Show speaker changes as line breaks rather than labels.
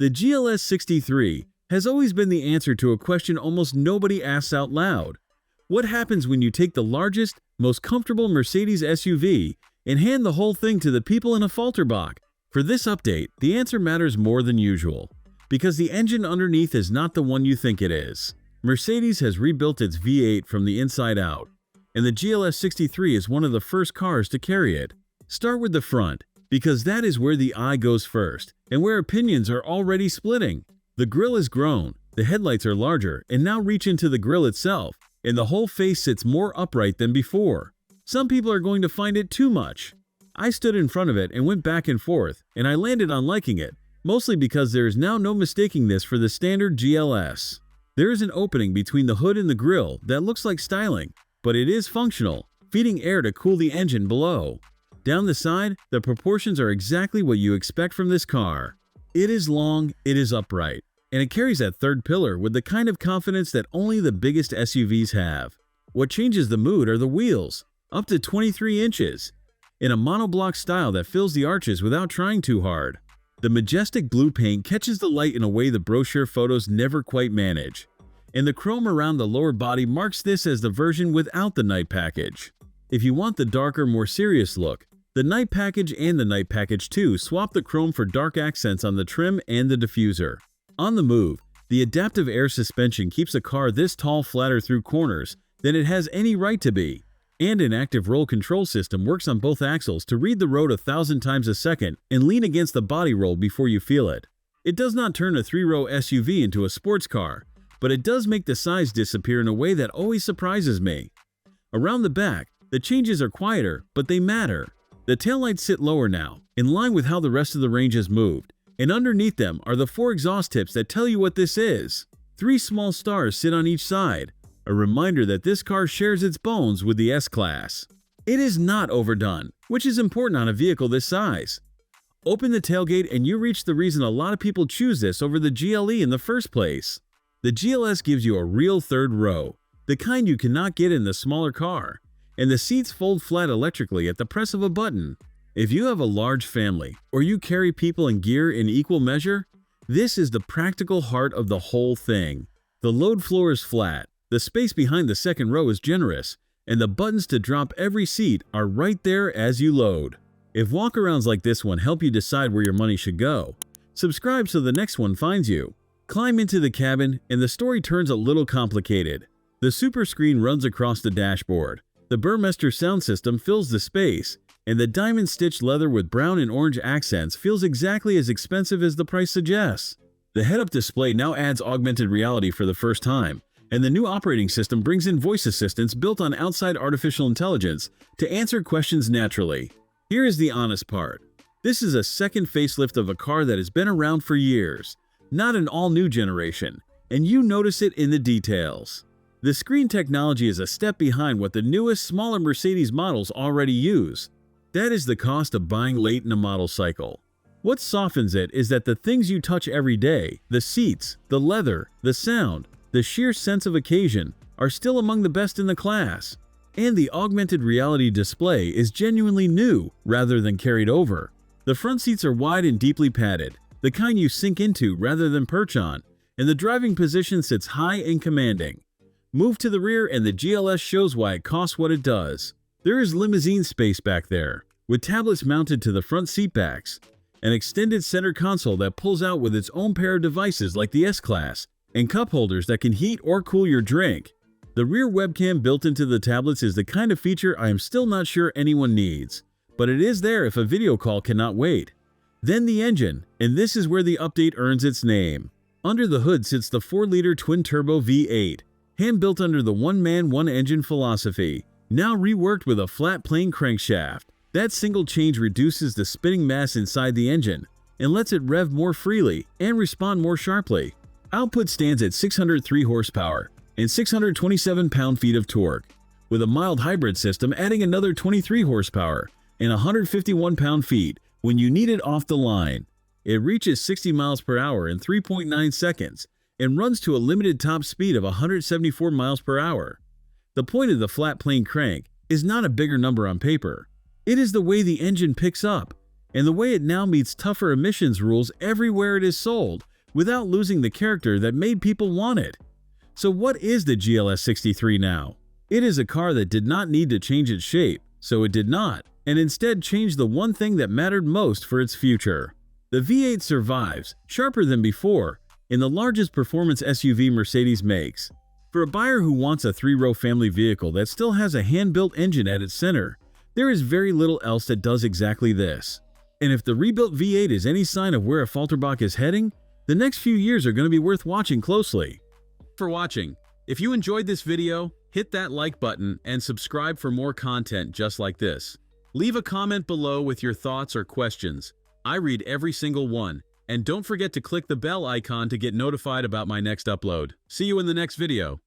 The GLS 63 has always been the answer to a question almost nobody asks out loud. What happens when you take the largest, most comfortable Mercedes SUV and hand the whole thing to the people in a Falterbach? For this update, the answer matters more than usual, because the engine underneath is not the one you think it is. Mercedes has rebuilt its V8 from the inside out, and the GLS 63 is one of the first cars to carry it. Start with the front, because that is where the eye goes first, and where opinions are already splitting. The grille is grown, the headlights are larger and now reach into the grille itself, and the whole face sits more upright than before. Some people are going to find it too much. I stood in front of it and went back and forth, and I landed on liking it, mostly because there is now no mistaking this for the standard GLS. There is an opening between the hood and the grille that looks like styling, but it is functional, feeding air to cool the engine below. Down the side, the proportions are exactly what you expect from this car. It is long, it is upright, and it carries that third pillar with the kind of confidence that only the biggest SUVs have. What changes the mood are the wheels, up to 23 inches, in a monoblock style that fills the arches without trying too hard. The majestic blue paint catches the light in a way the brochure photos never quite manage, and the chrome around the lower body marks this as the version without the night package. If you want the darker, more serious look, the night package and the night package 2 swap the chrome for dark accents on the trim and the diffuser. On the move, the adaptive air suspension keeps a car this tall flatter through corners than it has any right to be. And an active roll control system works on both axles to read the road 1,000 times a second and lean against the body roll before you feel it. It does not turn a 3-row SUV into a sports car, but it does make the size disappear in a way that always surprises me. Around the back, the changes are quieter, but they matter. The taillights sit lower now, in line with how the rest of the range has moved, and underneath them are the 4 exhaust tips that tell you what this is. 3 small stars sit on each side, a reminder that this car shares its bones with the S-Class. It is not overdone, which is important on a vehicle this size. Open the tailgate and you reach the reason a lot of people choose this over the GLE in the first place. The GLS gives you a real third row, the kind you cannot get in the smaller car, and the seats fold flat electrically at the press of a button. If you have a large family, or you carry people and gear in equal measure, this is the practical heart of the whole thing. The load floor is flat, the space behind the second row is generous, and the buttons to drop every seat are right there as you load. If walkarounds like this one help you decide where your money should go, subscribe so the next one finds you. Climb into the cabin, and the story turns a little complicated. The super screen runs across the dashboard. The Burmester sound system fills the space, and the diamond-stitched leather with brown and orange accents feels exactly as expensive as the price suggests. The head-up display now adds augmented reality for the first time, and the new operating system brings in voice assistants built on outside artificial intelligence to answer questions naturally. Here is the honest part. This is a second facelift of a car that has been around for years, not an all-new generation, and you notice it in the details. The screen technology is a step behind what the newest, smaller Mercedes models already use. That is the cost of buying late in a model cycle. What softens it is that the things you touch every day, the seats, the leather, the sound, the sheer sense of occasion, are still among the best in the class. And the augmented reality display is genuinely new rather than carried over. The front seats are wide and deeply padded, the kind you sink into rather than perch on, and the driving position sits high and commanding. Move to the rear and the GLS shows why it costs what it does. There is limousine space back there, with tablets mounted to the front seat backs, an extended center console that pulls out with its own pair of devices like the S-Class, and cup holders that can heat or cool your drink. The rear webcam built into the tablets is the kind of feature I am still not sure anyone needs, but it is there if a video call cannot wait. Then the engine, and this is where the update earns its name. Under the hood sits the 4-liter twin-turbo V8, hand-built under the one-man, one-engine philosophy, now reworked with a flat plane crankshaft. That single change reduces the spinning mass inside the engine and lets it rev more freely and respond more sharply. Output stands at 603 horsepower and 627 pound-feet of torque, with a mild hybrid system adding another 23 horsepower and 151 pound-feet when you need it off the line. It reaches 60 miles per hour in 3.9 seconds and runs to a limited top speed of 174 miles per hour. The point of the flat plane crank is not a bigger number on paper. It is the way the engine picks up, and the way it now meets tougher emissions rules everywhere it is sold, without losing the character that made people want it. So what is the GLS 63 now? It is a car that did not need to change its shape, so it did not, and instead changed the one thing that mattered most for its future. The V8 survives, sharper than before, in the largest performance SUV Mercedes makes. For a buyer who wants a three-row family vehicle that still has a hand-built engine at its center, there is very little else that does exactly this. And if the rebuilt V8 is any sign of where a Falterbach is heading, the next few years are going to be worth watching closely. For watching. If you enjoyed this video, hit that like button and subscribe for more content just like this. Leave a comment below with your thoughts or questions. I read every single one. And don't forget to click the bell icon to get notified about my next upload. See you in the next video.